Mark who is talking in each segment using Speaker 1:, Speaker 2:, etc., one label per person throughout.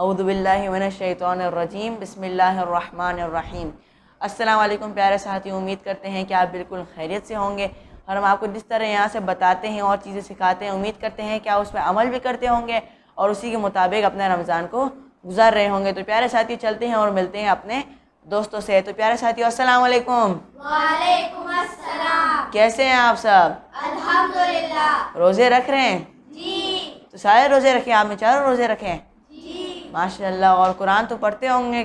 Speaker 1: اعوذ باللہ من الشیطان الرجیم، بسم اللہ الرحمن الرحیم۔ السلام علیکم پیارے ساتھیوں، امید کرتے ہیں کہ آپ بالکل خیریت سے ہوں گے، اور ہم آپ کو جس طرح یہاں سے بتاتے ہیں اور چیزیں سکھاتے ہیں، امید کرتے ہیں کہ آپ اس پہ عمل بھی کرتے ہوں گے اور اسی کے مطابق اپنے رمضان کو گزار رہے ہوں گے۔ تو پیارے ساتھیوں چلتے ہیں اور ملتے ہیں اپنے دوستوں سے۔ تو پیارے ساتھیوں السلام علیکم۔
Speaker 2: وعلیکم السلام۔
Speaker 1: کیسے ہیں آپ سب؟
Speaker 2: الحمدللہ۔
Speaker 1: روزے رکھ رہے ہیں؟
Speaker 2: جی
Speaker 1: تو سارے روزے رکھیں، آپ نے چاروں روزے رکھیں؟
Speaker 2: جی
Speaker 1: ماشاء اللہ۔ اور قرآن تو پڑھتے ہوں گے؟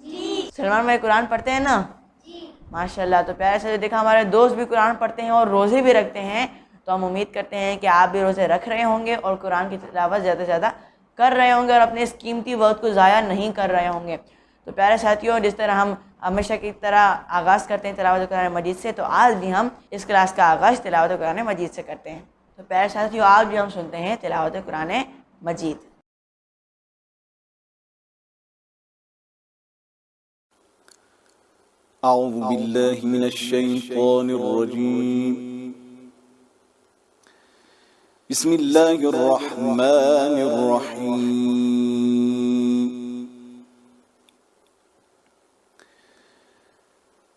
Speaker 2: جی
Speaker 1: سلمان بھائی قرآن پڑھتے ہیں نا؟
Speaker 2: جی
Speaker 1: ماشاء اللہ۔ تو پیارے سے دیکھا ہمارے دوست بھی قرآن پڑھتے ہیں اور روزے بھی رکھتے ہیں، تو ہم امید کرتے ہیں کہ آپ بھی روزے رکھ رہے ہوں گے اور قرآن کی تلاوت زیادہ سے زیادہ کر رہے ہوں گے اور اپنے اس قیمتی وقت کو ضائع نہیں کر رہے ہوں گے۔ تو پیارے ساتھیوں، جس طرح ہم ہمیشہ کی طرح آغاز کرتے ہیں تلاوت قرآن مجید سے، تو آج بھی ہم اس کلاس کا آغاز تلاوت قرآن مجید سے کرتے ہیں۔ تو پیارے ساتھیوں، آج بھی ہم سنتے ہیں تلاوت قرآن مجید۔
Speaker 3: اعوذ باللہ من الشیطان الرجیم، بسم اللہ الرحمن الرحیم۔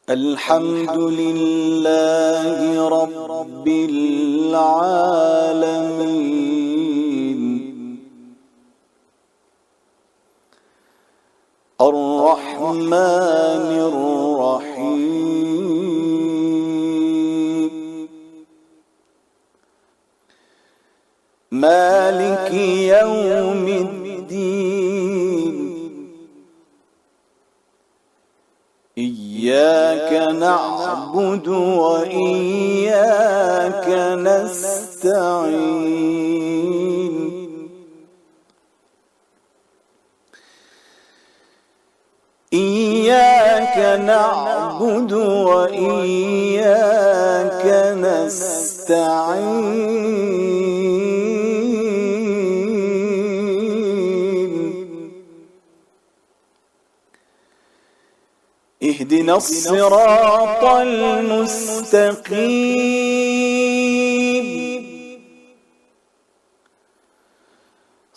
Speaker 3: الحمد للہ رب العالمین، الرحمن الرحیم، مالک یوم الدین، إياك نعبد وإياك نستعين، إياك نعبد وإياك نستعين، اهدنا الصراط المستقيم،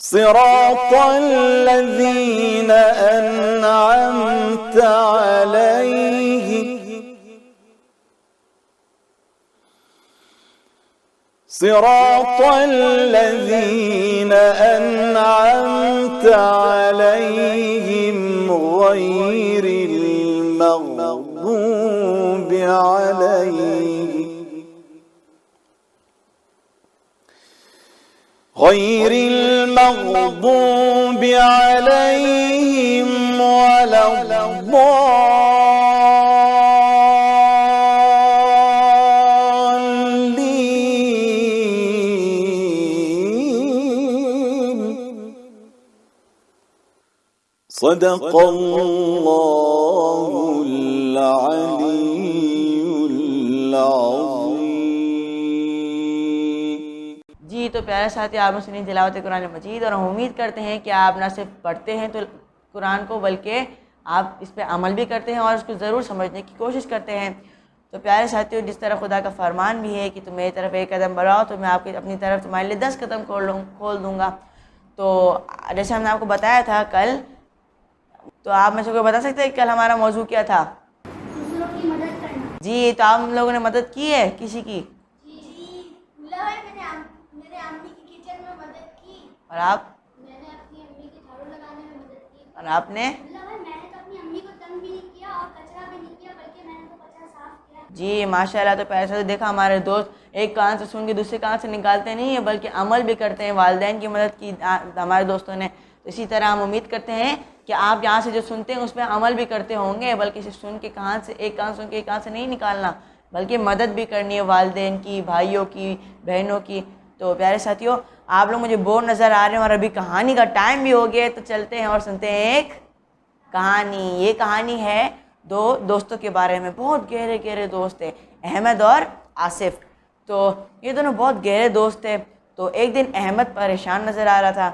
Speaker 3: صراط الذين أنعمت عليهم، صراط الذين أنعمت عليهم غير المغضوب عليهم ولا الضالين۔ صدق اللہ العلی العظیم۔
Speaker 1: جی تو پیارے ساتھی، آپ نے سنی تلاوت قرآن مجید، اور ہم امید کرتے ہیں کہ آپ نہ صرف پڑھتے ہیں تو قرآن کو، بلکہ آپ اس پہ عمل بھی کرتے ہیں اور اس کو ضرور سمجھنے کی کوشش کرتے ہیں۔ تو پیارے ساتھیوں، جس طرح خدا کا فرمان بھی ہے کہ تم میری طرف ایک قدم بڑھاؤ تو میں آپ کی اپنی طرف تمہارے لیے 10 قدم کھول دوں گا۔ تو جیسے ہم نے آپ کو بتایا تھا کل، تو آپ میں سے کوئی بتا سکتے ہیں کہ کل ہمارا موضوع کیا تھا؟
Speaker 2: دوسروں کی مدد کرنا۔
Speaker 1: جی، تو آپ لوگوں نے مدد کی ہے کسی کی؟
Speaker 2: جی میں نے میرے امی کی کچن میں مدد کی،
Speaker 1: اور آپ؟
Speaker 2: میں نے اپنی امی کی جھاڑو لگانے میں مدد کی۔
Speaker 1: اور آپ نے؟
Speaker 2: میں نے تو اپنی امی کو تنگ بھی نہیں کیا اور کچرا بھی نہیں کیا، بلکہ میں نے تو کچرا صاف کیا۔
Speaker 1: جی ماشاء اللہ۔ تو پیسہ تو دیکھا ہمارے دوست ایک کان سے سن کے دوسرے کان سے نکالتے نہیں ہیں، بلکہ عمل بھی کرتے ہیں۔ والدین کی مدد کی ہمارے دوستوں نے۔ اسی طرح ہم امید کرتے ہیں کہ آپ یہاں سے جو سنتے ہیں اس پہ عمل بھی کرتے ہوں گے، بلکہ صرف سن کے کان سے ایک کان سن کے ایک کان سے نہیں نکالنا، بلکہ مدد بھی کرنی ہے والدین کی، بھائیوں کی، بہنوں کی۔ تو پیارے ساتھیوں، آپ لوگ مجھے بور نظر آ رہے ہیں اور ابھی کہانی کا ٹائم بھی ہو گیا ہے، تو چلتے ہیں اور سنتے ہیں ایک کہانی۔ یہ کہانی ہے دو دوستوں کے بارے میں، بہت گہرے گہرے دوست ہیں، احمد اور آصف۔ تو یہ دونوں بہت گہرے دوست تھے۔ تو ایک دن احمد پریشان نظر آ رہا تھا،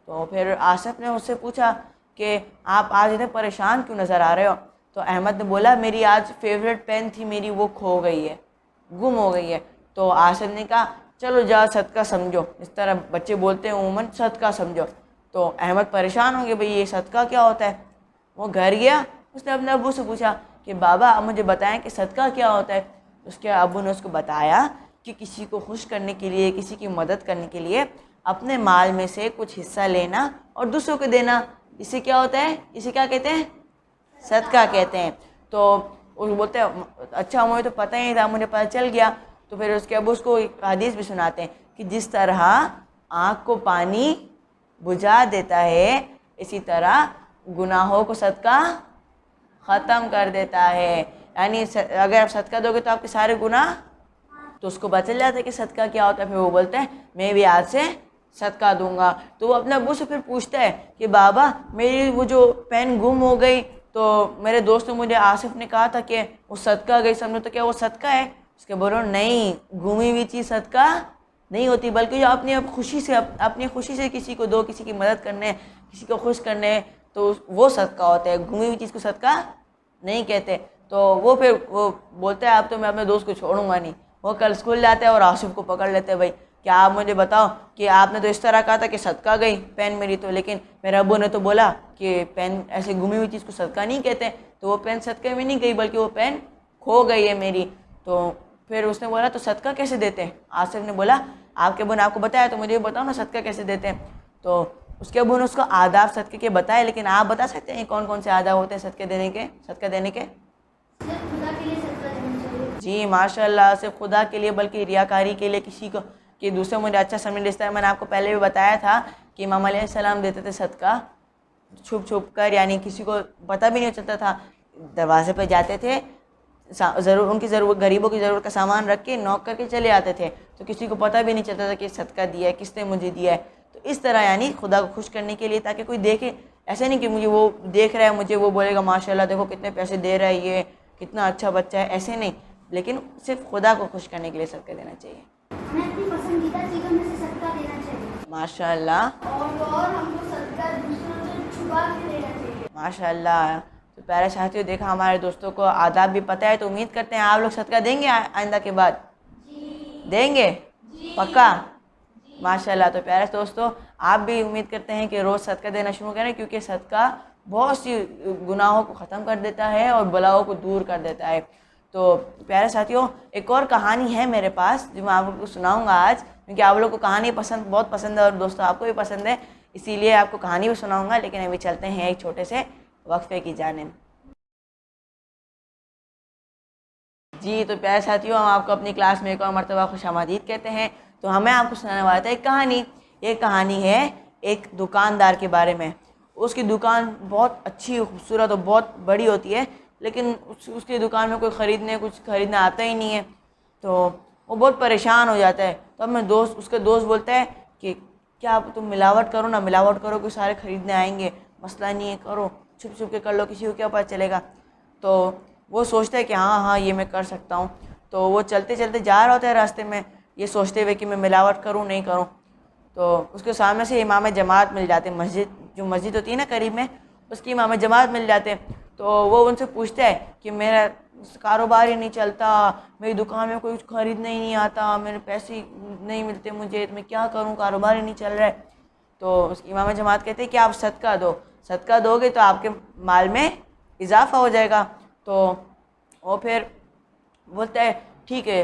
Speaker 1: تو پھر آصف نے اس سے پوچھا کہ آپ آج اتنے پریشان کیوں نظر آ رہے ہو؟ تو احمد نے بولا میری آج فیوریٹ پین تھی میری، وہ کھو گئی ہے، گم ہو گئی ہے۔ تو آصف نے کہا چلو جاؤ صدقہ سمجھو، اس طرح بچے بولتے ہیں عموماً صدقہ سمجھو۔ تو تو احمد پریشان ہو گیا بھئی یہ صدقہ کیا ہوتا ہے. وہ گھر گیا, اس نے اپنے ابو سے پوچھا کہ بابا اب مجھے بتائیں کہ صدقہ کیا ہوتا ہے. اس کے ابو نے اس کو بتایا کہ کسی کو خوش کرنے کے لیے, کسی کی مدد کرنے کے لیے اپنے مال میں سے کچھ حصہ لینا اور دوسروں کو دینا, اسے کیا ہوتا ہے, اسے کیا کہتے ہیں, صدقہ کہتے ہیں. تو وہ بولتے ہیں اچھا مجھے تو پتہ ہی نہیں تھا, مجھے پتہ چل گیا. تو پھر اس کے ابو اس کو ایک حدیث بھی سناتے ہیں کہ جس طرح آنکھ کو پانی بجھا دیتا ہے اسی طرح گناہوں کو صدقہ ختم کر دیتا ہے. یعنی اگر آپ صدقہ دو گے تو آپ کے سارے گناہ, تو اس کو بچل جاتا ہے کہ صدقہ کیا ہوتا ہے. پھر وہ بولتے ہیں میں بھی آج سے صدقہ دوں گا. تو وہ اپنے ابو سے پھر پوچھتا ہے کہ بابا میری وہ جو پین گم ہو گئی تو میرے دوست نے مجھے, آصف نے کہا تھا کہ وہ صدقہ گئی سمجھو, تو کیا وہ صدقہ ہے؟ اس کے بولو نہیں, گمی ہوئی چیز صدقہ نہیں ہوتی, بلکہ جو اپنی اپنی خوشی سے کسی کو دو, کسی کی مدد کرنے, کسی کو خوش کرنے, تو وہ صدقہ ہوتا ہے. گمی ہوئی چیز کو صدقہ نہیں کہتے. تو وہ پھر وہ بولتا ہے اب تو میں اپنے دوست کو چھوڑوں گا نہیں. وہ کل اسکول جاتے ہیں اور آصف کو پکڑ لیتے ہیں, بھائی کیا آپ مجھے بتاؤ کہ آپ نے تو اس طرح کہا تھا کہ صدقہ گئی پین میری, تو لیکن میرے ابو نے تو بولا کہ پین ایسے گمی ہوئی چیز کو صدقہ نہیں کہتے. تو وہ پین صدقے میں نہیں گئی بلکہ وہ پین کھو گئی ہے میری. تو پھر اس نے بولا تو صدقہ کیسے دیتے ہیں؟ آصف نے بولا آپ کے ابو نے آپ کو بتایا تو مجھے بتاؤ نا صدقہ کیسے دیتے ہیں. تو اس کے ابو نے اس کو آداب صدقے کے بتائے, لیکن آپ بتا سکتے ہیں کون کون سے آداب ہوتے ہیں صدقے دینے کے؟ صدقہ دینے کے
Speaker 2: صرف خدا کے لیے صدقہ دینا چاہیے.
Speaker 1: جی ماشاء اللہ, صرف خدا کے لیے, بلکہ ریاکاری کے لیے کسی کو کہ دوسرے مجھے اچھا سمجھ لیتا ہے. میں نے آپ کو پہلے بھی بتایا تھا کہ امام علیہ السلام دیتے تھے صدقہ چھپ چھپ کر, یعنی کسی کو پتہ بھی نہیں چلتا تھا. دروازے پہ جاتے تھے, ضرور ان کی ضرورت, غریبوں کی ضرورت کا سامان رکھ کے نوک کر کے چلے آتے تھے, تو کسی کو پتہ بھی نہیں چلتا تھا کہ صدقہ دیا ہے, کس نے مجھے دیا ہے. تو اس طرح یعنی خدا کو خوش کرنے کے لیے, تاکہ کوئی دیکھے, ایسے نہیں کہ مجھے وہ دیکھ رہا ہے مجھے وہ بولے گا ماشاء اللہ دیکھو کتنے پیسے دے رہا ہے, یہ کتنا اچھا بچہ ہے, ایسے نہیں, لیکن صرف خدا کو خوش کرنے کے لیے صدقہ دینا چاہیے.
Speaker 2: ہمیں اپنی پسندیدہ چیزوں میں سے صدقہ دینا چاہیے.
Speaker 1: ماشاء اللہ,
Speaker 2: اور ہم کو صدقہ دوسروں سے چھپا کے دینا چاہیے.
Speaker 1: ماشاء اللہ. تو پیارے ساتھیوں, دیکھا ہمارے دوستوں کو آداب بھی پتہ ہے, تو امید کرتے ہیں آپ لوگ صدقہ دیں گے آئندہ کے بعد. دیں گے پکا؟ ماشاء اللہ. تو پیارے دوستوں, آپ بھی امید کرتے ہیں کہ روز صدقہ دینا شروع کریں, کیونکہ صدقہ بہت سی گناہوں کو ختم کر دیتا ہے اور بلاؤں کو دور کر دیتا ہے. تو پیارے ساتھیوں, ایک اور کہانی ہے میرے پاس جو میں آپ لوگوں کو سناؤں گا آج, کیونکہ آپ لوگوں کو کہانی بہت پسند ہے اور دوستوں آپ کو بھی پسند ہے, اسی لیے آپ کو کہانی بھی سناؤں گا. لیکن ابھی چلتے ہیں ایک چھوٹے سے وقفے کی جانب. جی تو پیارے ساتھیوں, ہم آپ کو اپنی کلاس میں ایک اور مرتبہ خوش آمدید کہتے ہیں. تو ہمیں آپ کو سنانے والا تھا ایک کہانی. یہ کہانی ہے ایک دکاندار کے بارے میں. اس کی دکان بہت اچھی, خوبصورت اور بہت بڑی ہوتی ہے, لیکن اس کی دکان میں کوئی کچھ خریدنے آتا ہی نہیں ہے. تو وہ بہت پریشان ہو جاتا ہے. تو اب اس کے دوست بولتا ہے کہ کیا تم ملاوٹ کرو نا, ملاوٹ کرو کہ سارے خریدنے آئیں گے, مسئلہ نہیں ہے, کرو چھپ چھپ کے کر لو, کسی کو کیا پتہ چلے گا. تو وہ سوچتا ہے کہ ہاں یہ میں کر سکتا ہوں. تو وہ چلتے چلتے جا رہا ہوتا ہے راستے میں, یہ سوچتے ہوئے کہ میں ملاوٹ کروں نہیں کروں. تو اس کے سامنے سے امام جماعت مل جاتے ہیں, جو مسجد ہوتی ہے نا قریب میں, اس کی امام جماعت مل جاتے ہیں. تو وہ ان سے پوچھتا ہے کہ میرا کاروبار ہی نہیں چلتا, میری دکان میں کوئی خریدنے ہی نہیں آتا, میرے پیسے نہیں ملتے مجھے, میں کیا کروں, کاروبار ہی نہیں چل رہا ہے. تو اس کی امام جماعت کہتے ہیں کہ آپ صدقہ دو, صدقہ دو گے تو آپ کے مال میں اضافہ ہو جائے گا. تو وہ پھر بولتا ہے ٹھیک ہے,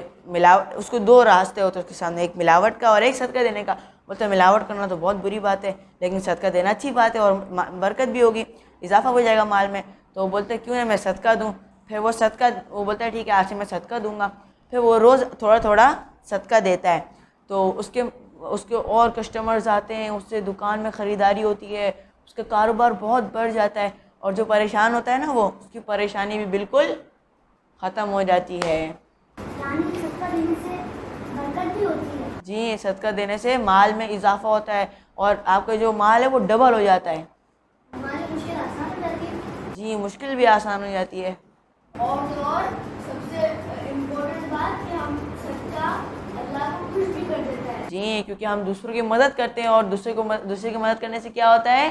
Speaker 1: اس کو دو راستے ہوتے ہیں اس کے سامنے, ایک ملاوٹ کا اور ایک صدقہ دینے کا. بولتا ہے ملاوٹ کرنا تو بہت بری بات ہے, لیکن صدقہ دینا اچھی بات ہے اور برکت بھی ہوگی, اضافہ ہو جائے گا مال میں. تو وہ بولتے ہیں کیوں نہ میں صدقہ دوں. پھر وہ بولتا ہے ٹھیک ہے آج سے میں صدقہ دوں گا. پھر وہ روز تھوڑا تھوڑا صدقہ دیتا ہے. تو اس کے اور کسٹمرز آتے ہیں, اس سے دکان میں خریداری ہوتی ہے, اس کا کاروبار بہت بڑھ جاتا ہے, اور جو پریشان ہوتا ہے نا وہ, اس کی پریشانی بھی بالکل ختم ہو جاتی ہے.
Speaker 2: یعنی صدقہ دینے سے برکت بھی ہوتی ہے.
Speaker 1: جی, صدقہ دینے سے مال میں اضافہ ہوتا ہے اور آپ کا جو مال ہے وہ ڈبل ہو جاتا ہے.
Speaker 2: ہماری مشکل آسان ہو جاتی ہے.
Speaker 1: جی, مشکل بھی آسان ہو جاتی ہے.
Speaker 2: اور سب سے امپورٹنٹ بات کہ ہم صدقہ اللہ کو خوش بھی کر دیتا ہے.
Speaker 1: جی, کیونکہ ہم دوسروں کی مدد کرتے ہیں, اور دوسرے کی مدد کرنے سے کیا ہوتا ہے,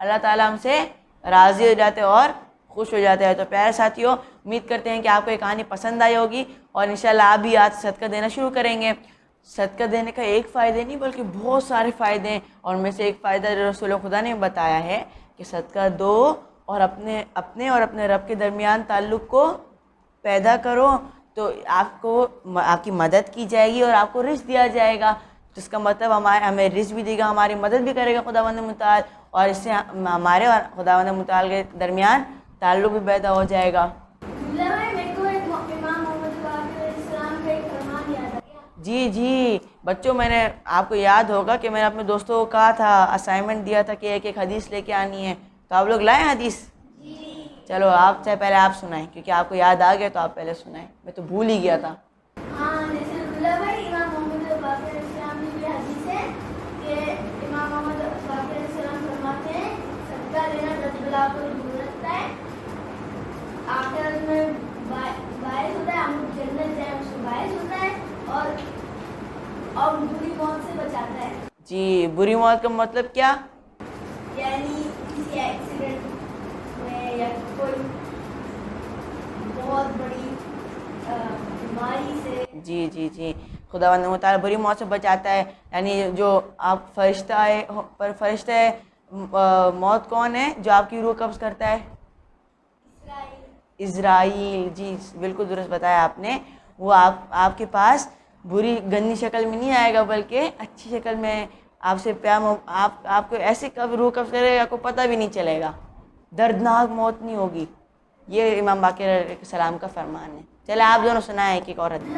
Speaker 1: اللہ تعالیٰ ہم سے راضی ہو جاتے ہیں اور خوش ہو جاتے ہیں. تو پیارے ساتھیوں, امید کرتے ہیں کہ آپ کو یہ کہانی پسند آئی ہوگی, اور انشاءاللہ آپ بھی آج صدقہ دینا شروع کریں گے. صدقہ دینے کا ایک فائدے نہیں بلکہ بہت سارے فائدے ہیں، اور ان میں سے ایک فائدہ رسول خدا نے بتایا ہے کہ صدقہ دو اور اپنے اور اپنے رب کے درمیان تعلق کو پیدا کرو، تو آپ کی مدد کی جائے گی اور آپ کو رزق دیا جائے گا. جس کا مطلب ہمیں رزق بھی دے گا، ہماری مدد بھی کرے گا خداوند متعال، اور اس سے ہمارے اور خداوند متعال کے درمیان تعلق بھی پیدا ہو جائے گا.
Speaker 2: میرے کو امام محمد باقر علیہ السلام کا ایک فرمان یاد آ گیا.
Speaker 1: جی بچوں، میں نے آپ کو یاد ہوگا کہ میں نے اپنے دوستوں کو کہا تھا، اسائنمنٹ دیا تھا کہ ایک حدیث لے کے آنی ہے، تو آپ لوگ لائیں حدیث؟ چلو آپ چاہے پہلے آپ سنائیں، کیونکہ آپ کو یاد آ گیا تو آپ پہلے سنائیں، میں تو بھول ہی گیا تھا.
Speaker 2: ہاں جیسے عبداللہ بھائی، امام محمد باقر علیہ السلام کی یہ حدیث ہے کہ امام محمد باقر علیہ السلام فرماتے ہیں صدقہ لینا 10 بلا کو دور رکھتا ہے، آخرت میں باعث ہوتا ہے، ہم جنت جائیں اس کو باعث ہوتا ہے، اور بری موت سے بچاتا ہے.
Speaker 1: جی، بری موت کا مطلب کیا؟
Speaker 2: یعنی کسی ایکسیڈنٹ میں یا کوئی بہت بڑی بیماری سے.
Speaker 1: جی خداوند متعال بری موت سے بچاتا ہے. یعنی جو آپ فرشتہ موت کون ہے جو آپ کی روح قبض کرتا ہے؟ اسرائیل. جی بالکل درست بتایا آپ نے. وہ آپ کے پاس بری گندی شکل میں نہیں آئے گا بلکہ اچھی شکل میں آپ سے آپ کو ایسے روح قبض کرے گا، آپ کو پتہ بھی نہیں چلے گا، دردناک موت نہیں ہوگی. یہ امام باقر علیہ السلام کا فرمان ہے. چلے آپ دونوں سنائیں ایک اور حدیث.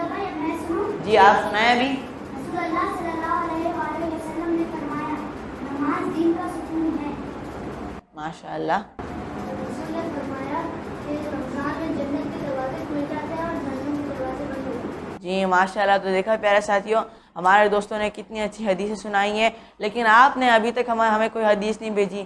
Speaker 1: جی آپ سنائیں ابھی.
Speaker 2: رسول اللہ صلی اللہ علیہ وآلہ وسلم نے فرمایا نماز دین کا ستون ہے.
Speaker 1: ماشاء اللہ.
Speaker 2: رسول نے فرمایا کہ رمضان میں جنت کے دروازے کھل جاتے ہیں اور جہنم کے دروازے بند ہو جاتے ہیں.
Speaker 1: جی ماشاء اللہ. تو دیکھا پیارے ساتھیوں، ہمارے دوستوں نے کتنی اچھی حدیثیں سنائی ہیں، لیکن آپ نے ابھی تک ہمیں کوئی حدیث نہیں بھیجی.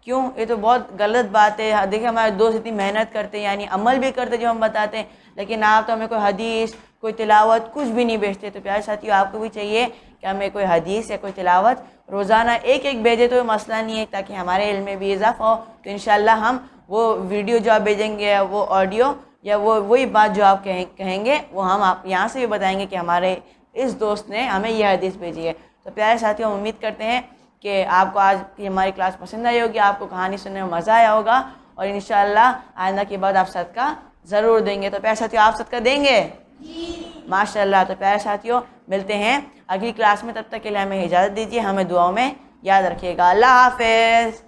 Speaker 1: کیوں؟ یہ تو بہت غلط بات ہے. دیکھیں ہمارے دوست اتنی محنت کرتے ہیں، یعنی عمل بھی کرتے جو ہم بتاتے ہیں، لیکن آپ تو ہمیں کوئی حدیث، کوئی تلاوت کچھ بھی نہیں بھیجتے. تو پیارے ساتھیوں، آپ کو بھی چاہیے کہ ہمیں کوئی حدیث یا کوئی تلاوت روزانہ ایک بھیجے تو مسئلہ نہیں ہے، تاکہ ہمارے علم میں بھی اضافہ ہو. تو انشاءاللہ ہم وہ ویڈیو جو آپ بھیجیں گے، وہ آڈیو یا وہی بات جو آپ کہیں گے، وہ ہم آپ یہاں سے بھی بتائیں گے کہ ہمارے اس دوست نے ہمیں یہ حدیث بھیجی ہے. تو پیارے ساتھیوں، ہم امید کرتے ہیں کہ آپ کو آج کی ہماری کلاس پسند آئی ہوگی، آپ کو کہانی سننے میں مزہ آیا ہوگا، اور انشاءاللہ آئندہ کے بعد آپ صدقہ ضرور دیں گے. تو پیارے ساتھیوں، آپ صدقہ دیں گے؟ ماشاءاللہ. تو پیارے ساتھیوں، ملتے ہیں اگلی کلاس میں. تب تک کے لیے ہمیں اجازت دیجیے. ہمیں دعاؤں میں یاد رکھیے گا. اللہ حافظ.